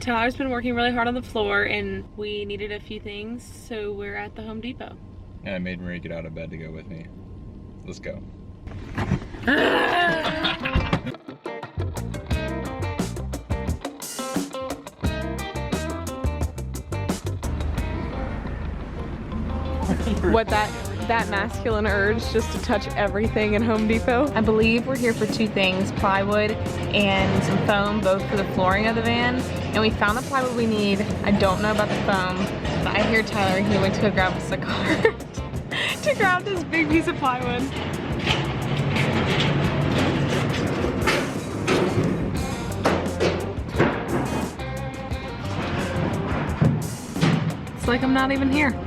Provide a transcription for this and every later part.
Tyler's been working really hard on the floor and we needed a few things, so we're at the Home Depot. And I made Marie get out of bed to go with me. Let's go. What that masculine urge just to touch everything in Home Depot. I believe we're here for two things, plywood and some foam, both for the flooring of the van. And we found the plywood we need. I don't know about the foam, but I hear Tyler, he went to go grab us a cart to grab this big piece of plywood. It's like I'm not even here.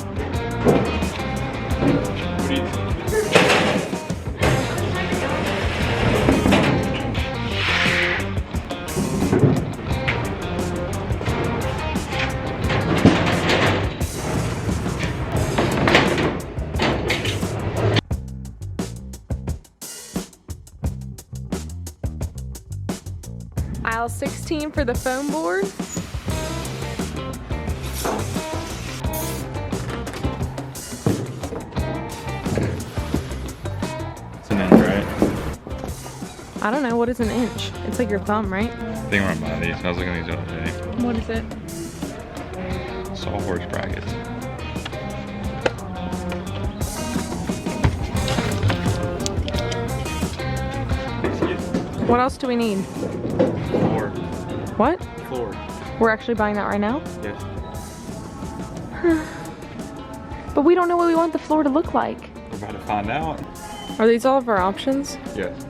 Aisle 16 for the foam board. It's an inch, right? I don't know, what is an inch? It's like your thumb, right? I think we're on these. I was looking at these the other day. What is it? Sawhorse brackets. What else do we need? Floor. What? Floor. We're actually buying that right now? Yes. But we don't know what we want the floor to look like. We're about to find out. Are these all of our options? Yes.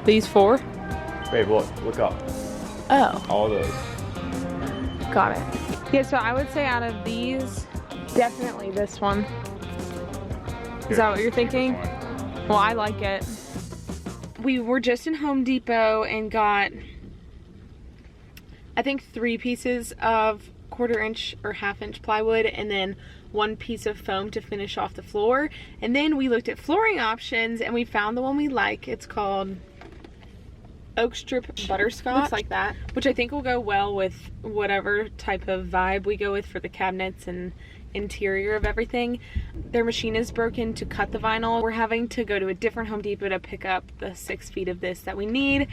These four? Babe, look up. Oh, All those. got it. Yeah, so I would say out of these, definitely this one. Is that what you're thinking? Well, I like it. We were just in Home Depot and got, I think, 3 pieces of 1/4 inch or 1/2 inch plywood and then 1 piece of foam to finish off the floor. And then we looked at flooring options and we found the one we like. It's called Oak Strip Butterscotch. Looks like that, which I think will go well with whatever type of vibe we go with for the cabinets and interior of everything. Their machine is broken to cut the vinyl. We're having to go to a different Home Depot to pick up the 6 feet of this that we need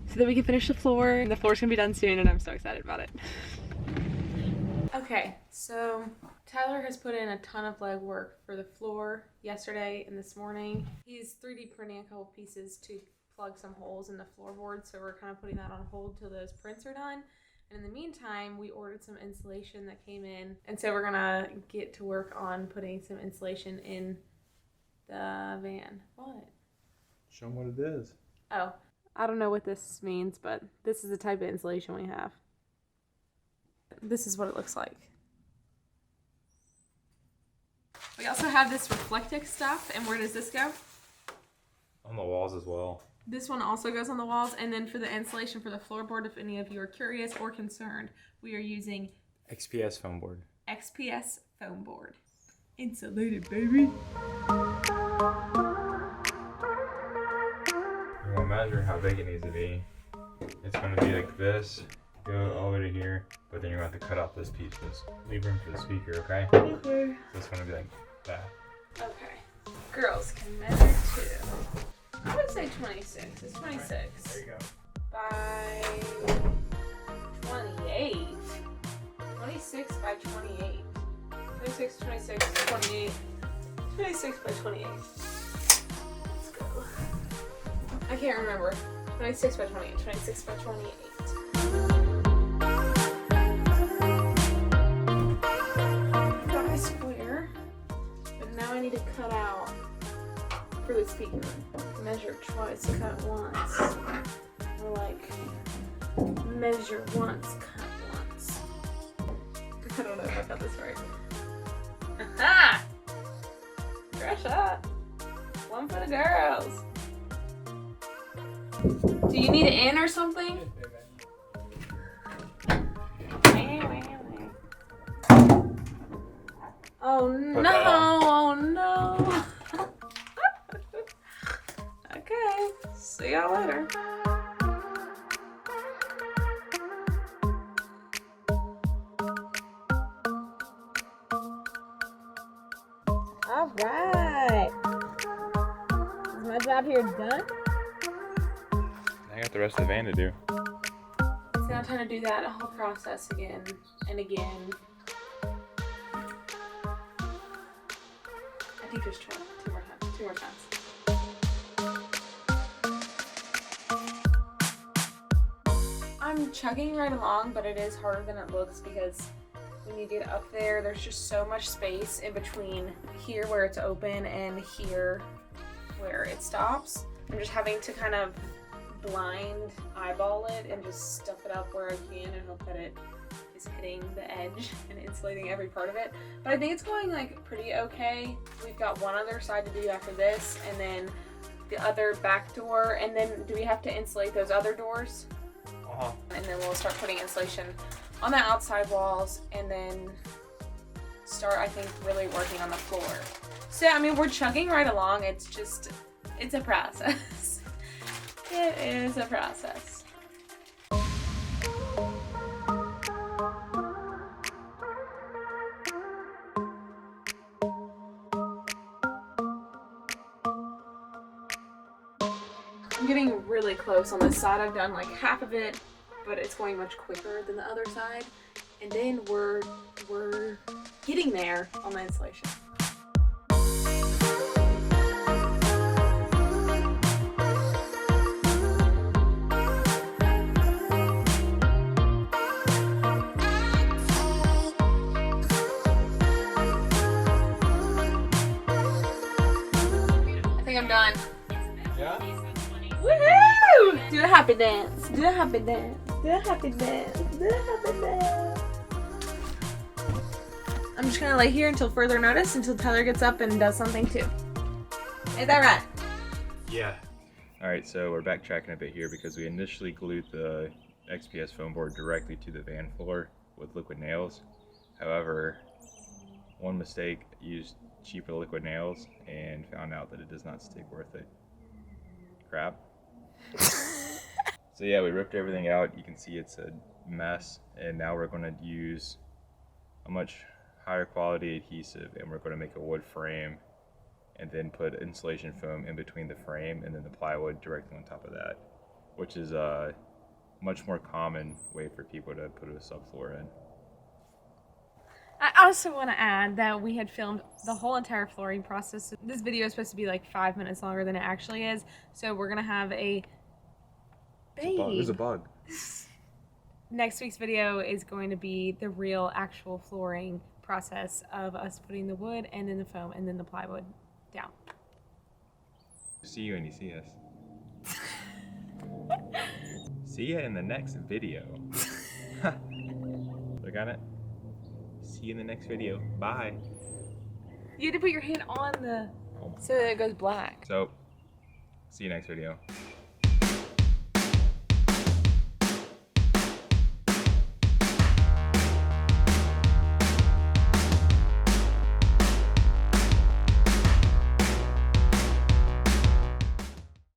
so that we can finish the floor. The floor's gonna be done soon and I'm so excited about it. Okay, so Tyler has put in a ton of legwork for the floor yesterday and this morning. He's 3D printing a couple pieces to plug some holes in the floorboard, so we're kind of putting that on hold till those prints are done. And in the meantime, we ordered some insulation that came in, and so we're gonna get to work on putting some insulation in the van. What? Show them what it is. Oh, I don't know what this means, but this is the type of insulation we have. This is what it looks like. We also have this Reflectix stuff, and where does this go? On the walls as well. This one also goes on the walls, and then for the insulation for the floorboard, if any of you are curious or concerned, we are using XPS foam board. XPS foam board. Insulated, baby. We're gonna measure how big it needs to be. It's gonna be like this, go all the way to here, but then you're gonna have to cut out this piece. Just leave room for the speaker, okay? Okay. So it's gonna be like that. Okay. Girls can measure too. I would say 26. It's 26. There you go. By 28. 26 by 28. 26, 26, 28. 26 by 28. Let's go. I can't remember. 26 by 28. 26 by 28. Got my square. But now I need to cut out for the speaker. Measure twice, cut once. Or like, measure once, cut once. I don't know if I got this right. Aha! Girl shot. One for the girls. Do you need it in or something? Oh no, oh no. Okay, see y'all later. right. Is my job here done? I got the rest of the van to do. It's now time to do that whole process again and again. I think there's two more times. I'm chugging right along, but it is harder than it looks because when you get up there, there's just so much space in between here where it's open and here where it stops. I'm just having to kind of blind eyeball it and just stuff it up where I can and hope that it is hitting the edge and insulating every part of it. But I think it's going like pretty okay. We've got one other side to do after this, and then the other back door, and then do we have to insulate those other doors? And then we'll start putting insulation on the outside walls and then start, I think, really working on the floor. So, I mean, we're chugging right along. It's just, it's a process. It is a process. I'm getting really close on this side. I've done like half of it, but it's going much quicker than the other side. And then we're getting there on the insulation. I think I'm done. Yeah? Woohoo! Do a happy dance. Do a happy dance. Do a happy dance. Do a happy dance. I'm just gonna lay here until further notice, until Tyler gets up and does something too. Is that right? Yeah. Alright, so we're backtracking a bit here because we initially glued the XPS foam board directly to the van floor with liquid nails. However, one mistake, used cheaper liquid nails and found out that it does not stick worth it. Crap. So yeah, we ripped everything out. You can see it's a mess, and now we're going to use a much higher quality adhesive, and we're going to make a wood frame and then put insulation foam in between the frame and then the plywood directly on top of that, which is a much more common way for people to put a subfloor in. I also want to add that we had filmed the whole entire flooring process. This video is supposed to be like 5 minutes longer than it actually is, so we're going to have a baby. There's a bug. Next week's video is going to be the real actual flooring process of us putting the wood and then the foam and then the plywood down. See you when you see us. See ya in the next video. Look at it. See you in the next video. Bye. You had to put your hand on the so that it goes black. So, see you next video.